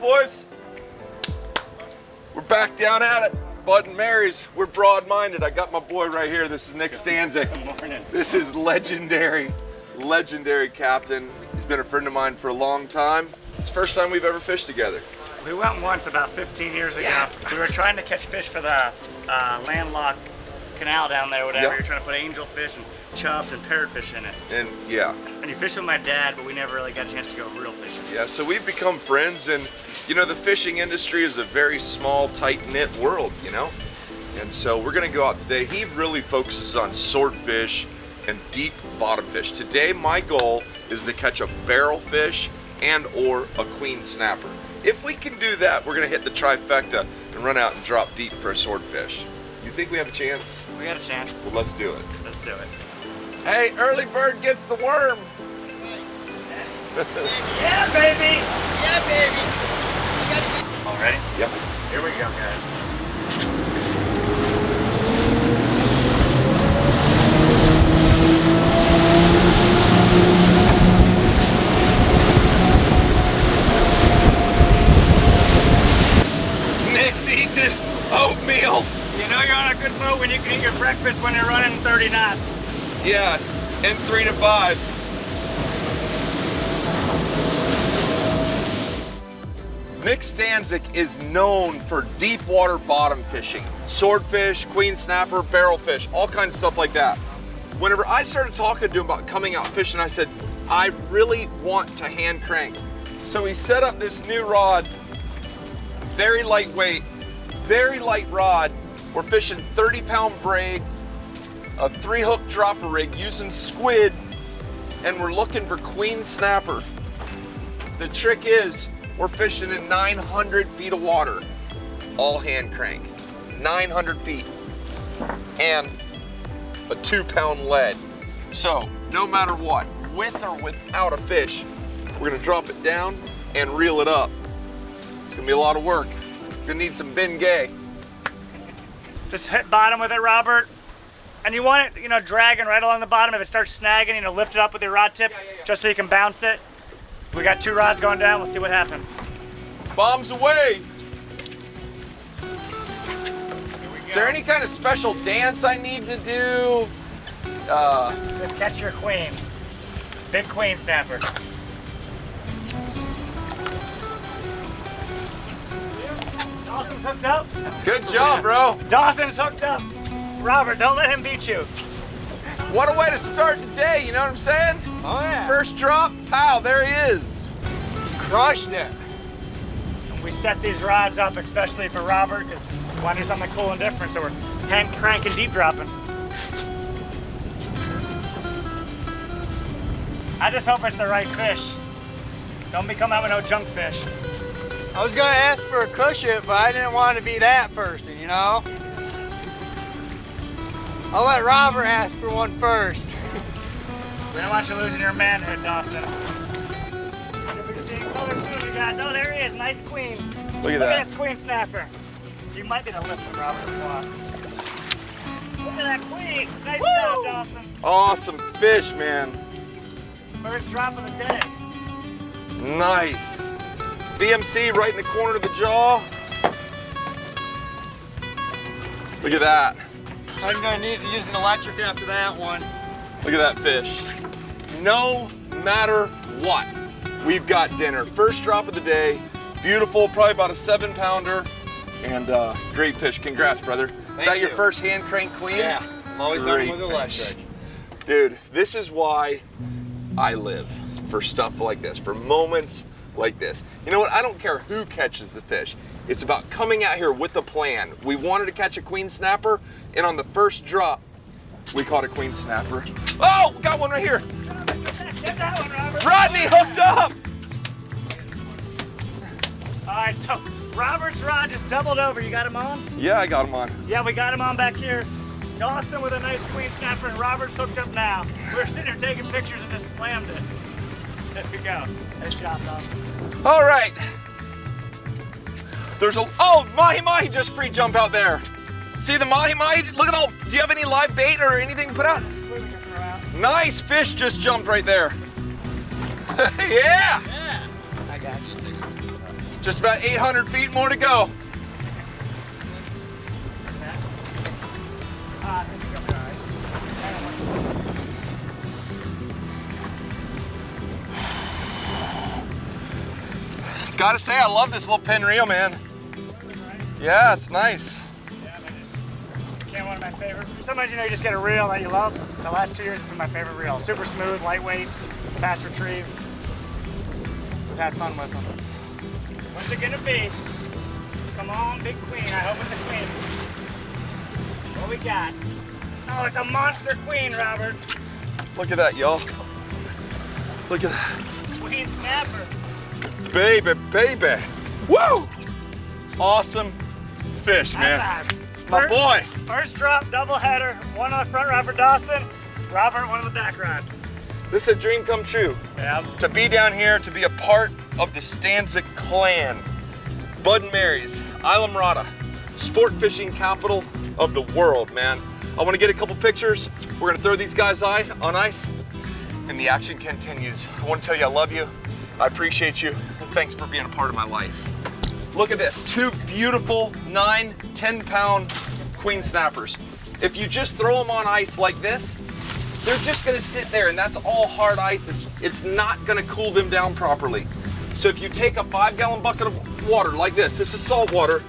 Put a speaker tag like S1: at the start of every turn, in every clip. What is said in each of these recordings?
S1: boys? We're back down at it. Bud and Mary's, we're broad-minded. I got my boy right here. This is Nick Stanzik.
S2: Good morning.
S1: This is legendary captain. He's been a friend of mine for a long time. It's the first time we've ever fished together.
S2: We went once about 15 years ago.
S1: Yeah.
S2: We were trying to catch fish for the landlocked canal down there, whatever.
S1: Yep.
S2: We were trying to put angelfish and chubs and parrotfish in it.
S1: And yeah.
S2: And you fished with my dad, but we never really got a chance to go real fishing.
S1: Yeah, so we've become friends, and you know, the fishing industry is a very small, tight-knit world, you know? And so we're gonna go out today. He really focuses on swordfish and deep bottom fish. Today, my goal is to catch a barrel fish and or a queen snapper. If we can do that, we're gonna hit the trifecta and run out and drop deep for a swordfish. You think we have a chance?
S2: We got a chance.
S1: Well, let's do it.
S2: Let's do it.
S1: Hey, early bird gets the worm.
S2: Yeah, baby!
S3: Yeah, baby.
S2: All ready?
S1: Yep.
S2: Here we go, guys.
S1: Nick's eating his oatmeal.
S2: You know you're on a good boat when you can eat your breakfast when you're running 30 knots.
S1: Yeah, in 3 to 5. Nick Stanzik is known for deep water bottom fishing. Swordfish, queen snapper, barrelfish, all kinds of stuff like that. Whenever I started talking to him about coming out fishing, I said, I really want to hand crank. So he set up this new rod, very lightweight, very light rod. We're fishing 30-pound braid, a 3-hook dropper rig using squid, and we're looking for queen snapper. The trick is, we're fishing in 900 feet of water, all hand crank, 900 feet, and a 2-pound lead. So, no matter what, with or without a fish, we're gonna drop it down and reel it up. It's gonna be a lot of work. You're gonna need some Bengay.
S2: Just hit bottom with it, Robert. And you want it, you know, dragging right along the bottom. If it starts snagging, you know, lift it up with your rod tip, just so you can bounce it. We got 2 rods going down. We'll see what happens.
S1: Bombs away. Is there any kind of special dance I need to do?
S2: Just catch your queen. Big queen snapper. Dawson's hooked up.
S1: Good job, bro.
S2: Dawson's hooked up. Robert, don't let him beat you.
S1: What a way to start the day, you know what I'm saying?
S3: Oh, yeah.
S1: First drop, pow, there he is.
S3: Crushed it.
S2: And we set these rods up especially for Robert because we want to do something cool and different, so we're hand cranking deep dropping. I just hope it's the right fish. Don't be coming out with no junk fish.
S3: I was gonna ask for a cushion, but I didn't want to be that person, you know? I'll let Robert ask for one first.
S2: We don't want you losing your manhood, Dawson. You'll be seeing color soon, you guys. Oh, there he is. Nice queen.
S1: Look at
S2: Look
S1: that.
S2: at this queen snapper. You might get a lift with Robert if you want. Look at that queen. Nice job, Dawson.
S1: Awesome fish, man.
S2: First drop of the day.
S1: Nice. VMC right in the corner of the jaw. Look at that.
S3: I'm gonna need to use an electric after that one.
S1: Look at that fish. No matter what, we've got dinner. First drop of the day. Beautiful, probably about a 7-pounder. And great fish. Congrats, brother. Is that your first hand crank queen?
S3: Yeah, I'm always done
S1: Great
S3: with
S1: fish.
S3: electric.
S1: Dude, this is why I live, for stuff like this, for moments like this. You know what? I don't care who catches the fish. It's about coming out here with a plan. We wanted to catch a queen snapper, and on the first drop, we caught a queen snapper. Oh, got one right here.
S2: Get that one, Robert.
S1: Rodney hooked up.
S2: All right, so Robert's rod just doubled over. You got him on?
S1: Yeah, I got him on.
S2: Yeah, we got him on back here. Dawson with a nice queen snapper, and Robert's hooked up now. We're sitting here taking pictures and just slammed it. There we go. Nice job, Dawson.
S1: All right. There's a, oh, mahi-mahi just free jump out there. See the mahi-mahi? Look at all, do you have any live bait or anything to put out? Nice fish just jumped right there. Yeah.
S3: I got you.
S1: Just about 800 feet more to go. Gotta say, I love this little pin reel, man. Yeah, it's nice.
S2: Yeah, became one of my favorite. Sometimes, you know, you just get a reel that you love. The last 2 years has been my favorite reel. Super smooth, lightweight, fast retrieve. We've had fun with them. What's it gonna be? Come on, big queen. I hope it's a queen. What we got? Oh, it's a monster queen, Robert.
S1: Look at that, y'all. Look at that.
S2: Queen snapper.
S1: Baby, baby. Woo! Awesome fish, man. My boy.
S2: First drop, double header. One on the front rod for Dawson. Robert, one on the back rod.
S1: This is a dream come true.
S2: Yeah.
S1: To be down here, to be a part of the STANZFAM clan. Bud and Mary's, Islamorada, sport fishing capital of the world, man. I want to get a couple pictures. We're going to throw these guys on ice, and the action continues. I want to tell you I love you. I appreciate you. And thanks for being a part of my life. Look at this, 2 beautiful 9, 10-pound queen snappers. If you just throw them on ice like this, they're just gonna sit there, and that's all hard ice. It's not gonna cool them down properly. So if you take a 5-gallon bucket of water like this is salt water,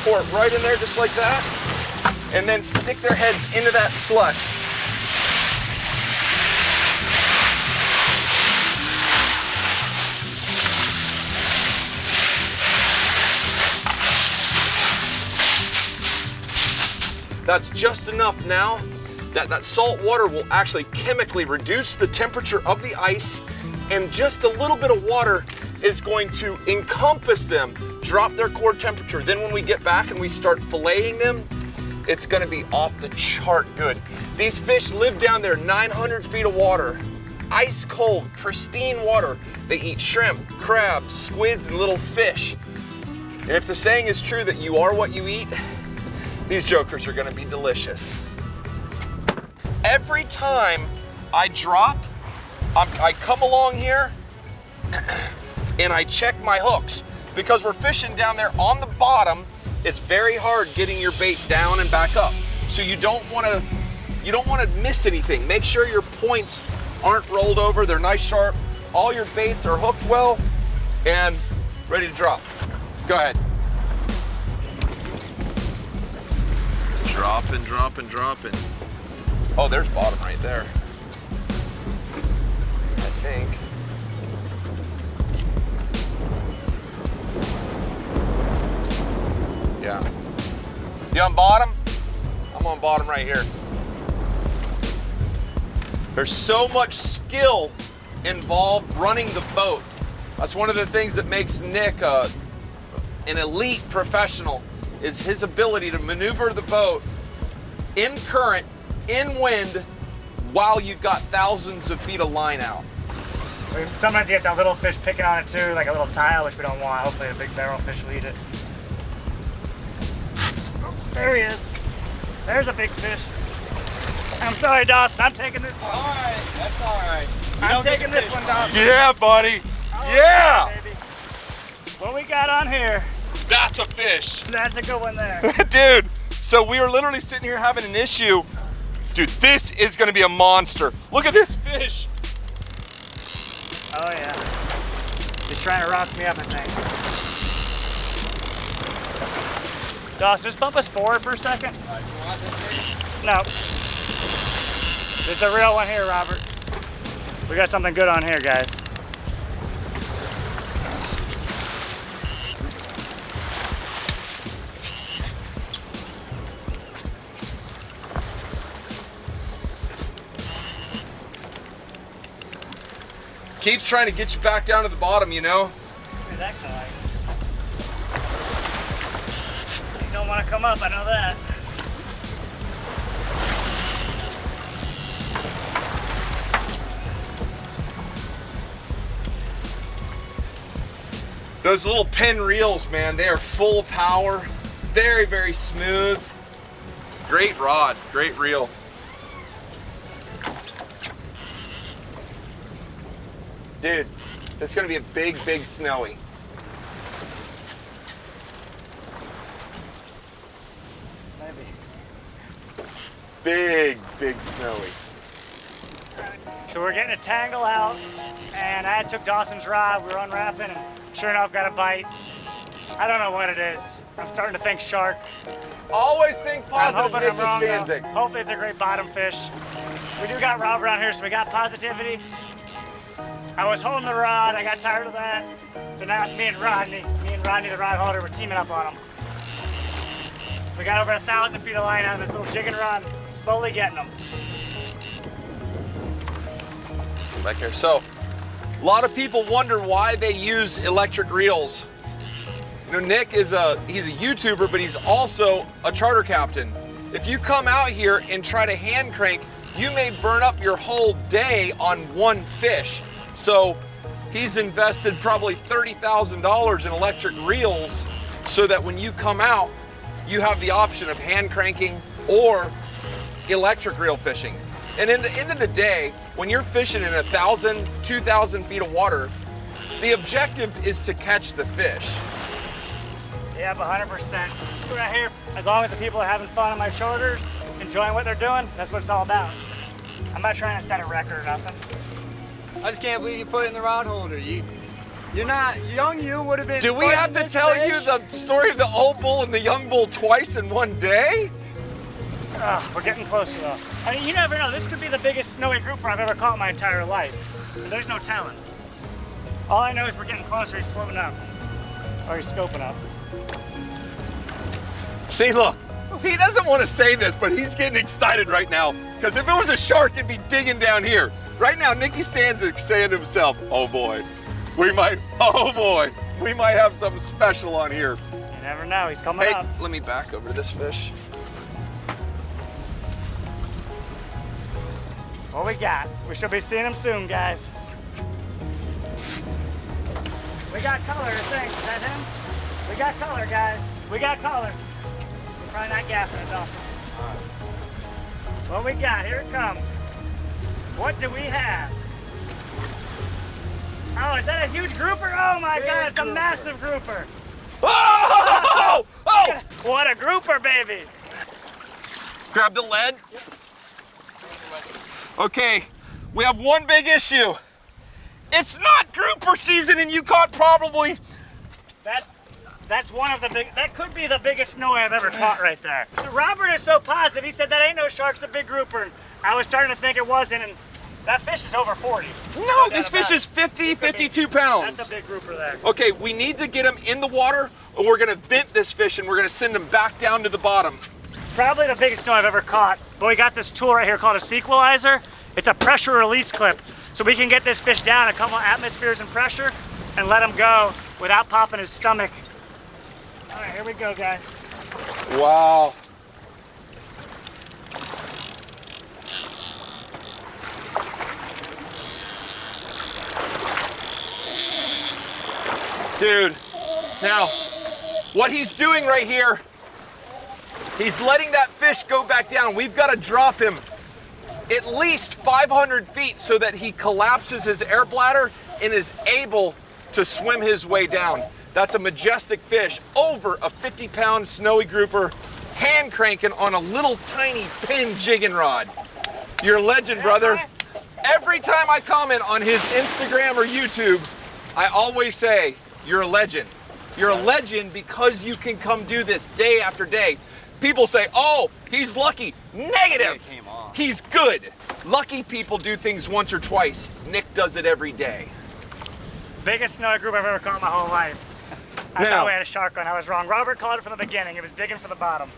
S1: pour it right in there just like that, and then stick their heads into that slush. That's just enough now that salt water will actually chemically reduce the temperature of the ice, and just a little bit of water is going to encompass them, drop their core temperature. Then when we get back and we start filleting them, it's gonna be off the chart good. These fish live down there 900 feet of water, ice cold, pristine water. They eat shrimp, crabs, squids, and little fish. And if the saying is true that you are what you eat, these jokers are gonna be delicious. Every time I drop, I come along here and I check my hooks, because we're fishing down there on the bottom. It's very hard getting your bait down and back up. So you don't wanna miss anything. Make sure your points aren't rolled over, they're nice sharp. All your baits are hooked well and ready to drop. Go ahead. Dropping, dropping, dropping. Oh, there's bottom right there. I think. Yeah. You on bottom? I'm on bottom right here. There's so much skill involved running the boat. That's one of the things that makes Nick an elite professional, is his ability to maneuver the boat in current, in wind, while you've got thousands of feet of line out.
S2: Sometimes you get that little fish picking on it too, like a little tile, which we don't want. Hopefully a big barrel fish will eat it. Oh, there he is. There's a big fish. I'm sorry, Dawson, I'm taking this one.
S3: All right, that's all right.
S2: I'm taking this one, Dawson.
S1: Yeah, buddy.
S2: Oh,
S1: yeah.
S2: Baby. What we got on here?
S1: That's a fish.
S2: That's a good one there.
S1: Dude, so we were literally sitting here having an issue. Dude, this is gonna be a monster. Look at this fish.
S2: Oh yeah. He's trying to rock me up, I think. Dawson, just bump us forward for a second. No. There's a real one here, Robert. We got something good on here, guys.
S1: Keeps trying to get you back down to the bottom, you know?
S2: He's actually like, you don't want to come up, I know that.
S1: Those little pin reels, man, they are full of power. Very, very smooth. Great rod, great reel. Dude, it's gonna be a big, big snowy. big, big snowy.
S2: So we're getting a tangle out, and I took Dawson's rod. We were unwrapping, and sure enough, got a bite. I don't know what it is. I'm starting to think shark.
S1: Always think
S2: I'm
S1: positive,
S2: hoping I'm wrong, though.
S1: Stanzik.
S2: Hopefully it's a great bottom fish. We do got Rob around here, so we got positivity. I was holding the rod. I got tired of that. So now it's me and Rodney. Me and Rodney, the rod holder, we're teaming up on him. We got over 1,000 feet of line on this little jig and run. Slowly getting them.
S1: Back here. So, a lot of people wonder why they use electric reels. You know, Nick he's a YouTuber, but he's also a charter captain. If you come out here and try to hand crank, you may burn up your whole day on one fish. So he's invested probably $30,000 in electric reels so that when you come out, you have the option of hand cranking or electric reel fishing. And in the end of the day, when you're fishing in 1,000, 2,000 feet of water, the objective is to catch the fish.
S2: Yeah, 100%. Right here, as long as the people are having fun on my shoulders, enjoying what they're doing, that's what it's all about. I'm not trying to set a record or nothing.
S3: I just can't believe you put it in the rod holder. You're not young. You would have been.
S1: Do we have to tell you the story of the old bull and the young bull twice in one day?
S2: We're getting closer though. I mean, you never know. This could be the biggest snowy grouper I've ever caught in my entire life. And there's no telling. All I know is we're getting closer. He's floating up. Or he's scoping up.
S1: See, look, he doesn't want to say this, but he's getting excited right now. Because if it was a shark, it'd be digging down here. Right now, Nicky Stanzik saying to himself, oh boy, we might have something special on here.
S2: You never know. He's coming up.
S1: Let me back over to this fish.
S2: What we got? We should be seeing him soon, guys. We got color, I think. Is that him? We got color, guys. We got color. We're probably not gassing it, Dawson. What we got? Here it comes. What do we have? Oh, is that a huge grouper? Oh my God, it's a massive grouper.
S1: Oh! Oh!
S2: What a grouper, baby.
S1: Grab the lead. Okay, we have one big issue. It's not grouper season and you caught probably...
S2: That's one of the big, that could be the biggest snowy I've ever caught right there. So Robert is so positive, he said that ain't no shark, it's a big grouper. I was starting to think it wasn't, and that fish is over 40.
S1: No, this fish is 50, 52 pounds.
S2: That's a big grouper there.
S1: Okay, we need to get him in the water, or we're gonna vent this fish and we're gonna send him back down to the bottom.
S2: Probably the biggest snow I've ever caught, but we got this tool right here called a sequelizer. It's a pressure release clip, so we can get this fish down a couple atmospheres and pressure and let him go without popping his stomach. All right, here we go, guys.
S1: Wow. Dude, now, what he's doing right here, he's letting that fish go back down. We've got to drop him at least 500 feet so that he collapses his air bladder and is able to swim his way down. That's a majestic fish, over a 50-pound snowy grouper, hand cranking on a little tiny pin jigging rod. You're a legend, brother. Every time I comment on his Instagram or YouTube, I always say, you're a legend. You're a legend because you can come do this day after day. People say, oh, he's lucky. Negative. He's good. Lucky people do things once or twice. Nick does it every day.
S2: Biggest snowy grouper I've ever caught in my whole life. I thought we had a shark on. I was wrong. Robert called it from the beginning. It was digging for the bottom.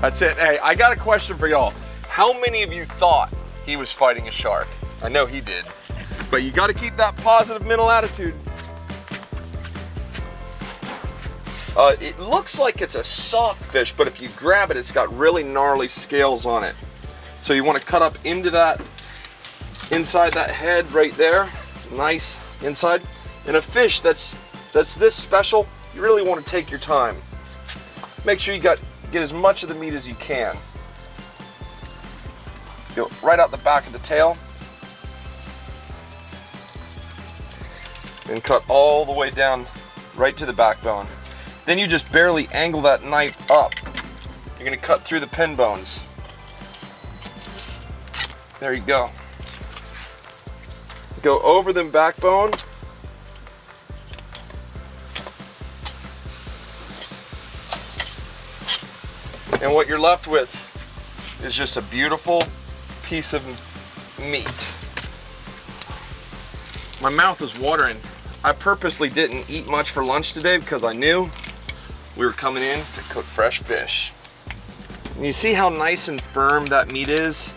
S1: That's it. Hey, I got a question for y'all. How many of you thought he was fighting a shark? I know he did. But you got to keep that positive mental attitude. It looks like it's a soft fish, but if you grab it, it's got really gnarly scales on it. So you want to cut up into that, inside that head right there. Nice inside. And a fish that's this special, you really want to take your time. Make sure you get as much of the meat as you can. Go right out the back of the tail. and cut all the way down right to the backbone. Then you just barely angle that knife up. You're gonna cut through the pin bones. There you go. Go over the backbone. And what you're left with is just a beautiful piece of meat. My mouth is watering. I purposely didn't eat much for lunch today because I knew we were coming in to cook fresh fish. And you see how nice and firm that meat is?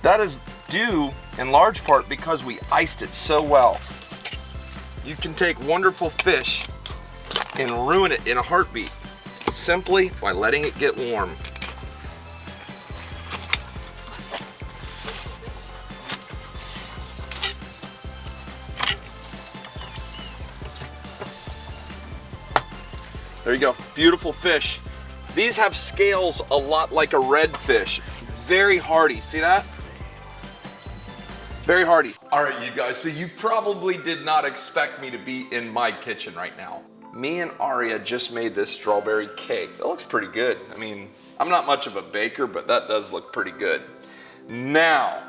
S1: That is due in large part because we iced it so well. You can take wonderful fish and ruin it in a heartbeat simply by letting it get warm. There you go, beautiful fish. These have scales a lot like a redfish. Very hardy, see that? Very hardy. All right, you guys, so you probably did not expect me to be in my kitchen right now. Me and Aria just made this strawberry cake. That looks pretty good. I mean, I'm not much of a baker, but that does look pretty good. Now,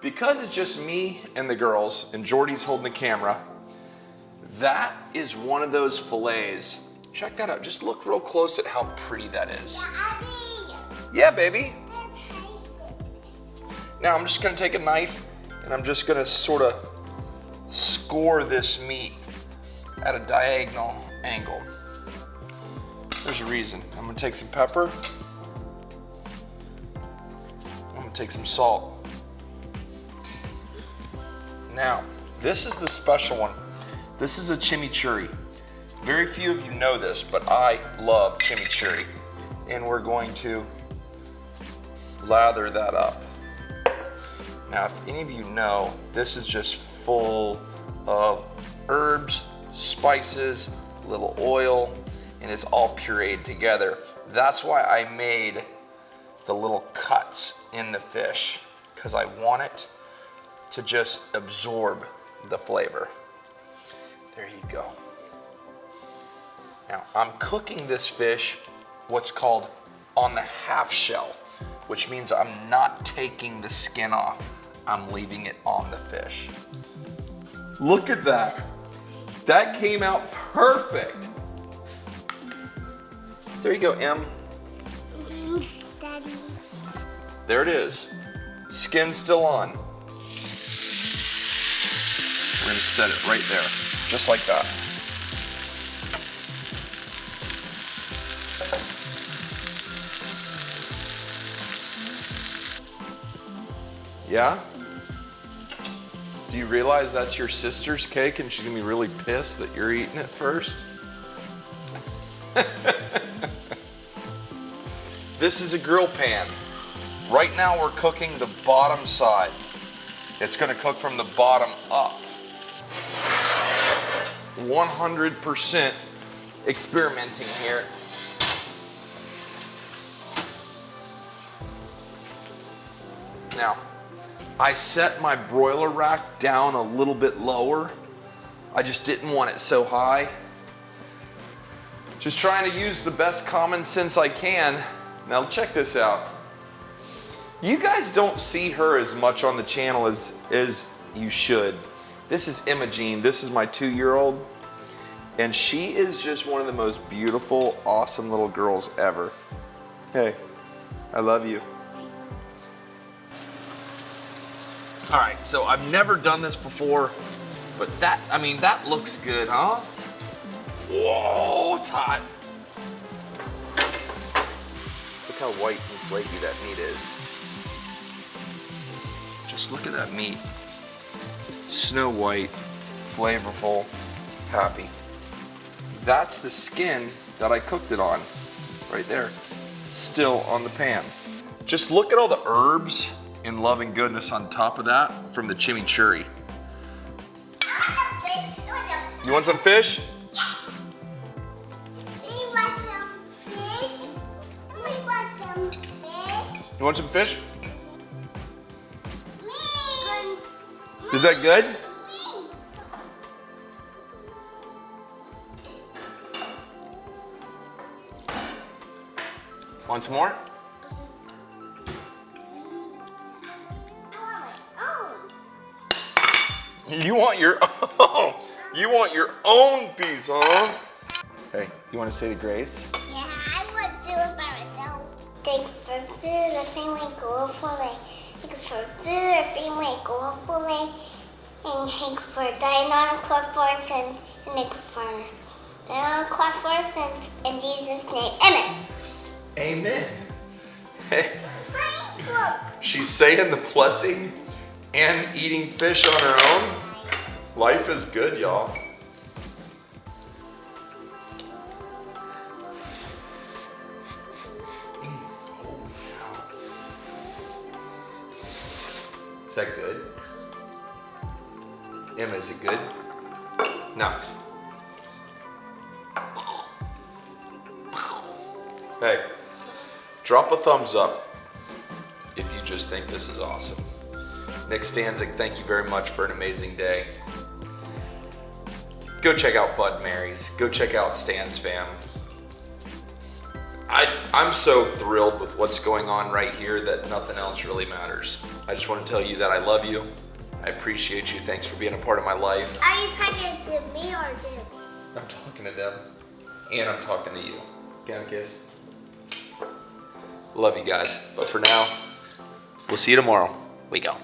S1: because it's just me and the girls, and Jordy's holding the camera, that is one of those fillets. Check that out. Just look real close at how pretty that is. Yeah, baby. Now I'm just gonna take a knife and I'm just gonna sort of score this meat at a diagonal angle. There's a reason. I'm gonna take some pepper. I'm gonna take some salt. Now, this is the special one. This is a chimichurri. Very few of you know this, but I love chimichurri. And we're going to lather that up. Now, if any of you know, this is just full of herbs, spices, a little oil, and it's all pureed together. That's why I made the little cuts in the fish, because I want it to just absorb the flavor. There you go. Now, I'm cooking this fish what's called on the half shell, which means I'm not taking the skin off. I'm leaving it on the fish. Look at that. That came out perfect. There you go, Em.
S4: Daddy.
S1: There it is. Skin still on. We're gonna set it right there, just like that. Yeah? Do you realize that's your sister's cake and she's gonna be really pissed that you're eating it first? This is a grill pan. Right now we're cooking the bottom side. It's gonna cook from the bottom up. 100% experimenting here. Now, I set my broiler rack down a little bit lower. I just didn't want it so high. Just trying to use the best common sense I can. Now check this out. You guys don't see her as much on the channel as you should. This is Imogene, this is my 2-year-old. And she is just one of the most beautiful, awesome little girls ever. Hey, I love you. All right, so I've never done this before, but that, I mean, that looks good, huh? Whoa, it's hot. Look how white and flaky that meat is. Just look at that meat. Snow white, flavorful, happy. That's the skin that I cooked it on, right there, still on the pan. Just look at all the herbs and love and goodness on top of that from the chimichurri. You want some fish? You want some fish? Is that good? Want some more? You want your own? You want your own piece, huh? Hey, you want to say the grace?
S4: Yeah, I would do it by myself. Thank you for food, a family goal for me. Thank you for food, a family goal for me. And thank you for dying on the cross for us, and thank you for dying on the cross for us, in Jesus' name, amen.
S1: Amen. Hey, she's saying the blessing and eating fish on her own. Life is good, y'all. Is that good? Emma, is it good? Knox. Hey, drop a thumbs up if you just think this is awesome. Nick Stanzik, thank you very much for an amazing day. Go check out Bud Mary's. Go check out STANZFAM. I'm so thrilled with what's going on right here that nothing else really matters. I just want to tell you that I love you. I appreciate you. Thanks for being a part of my life.
S4: Are you talking to me or them?
S1: I'm talking to them, and I'm talking to you. Can I kiss? Love you guys. But for now, we'll see you tomorrow. We go.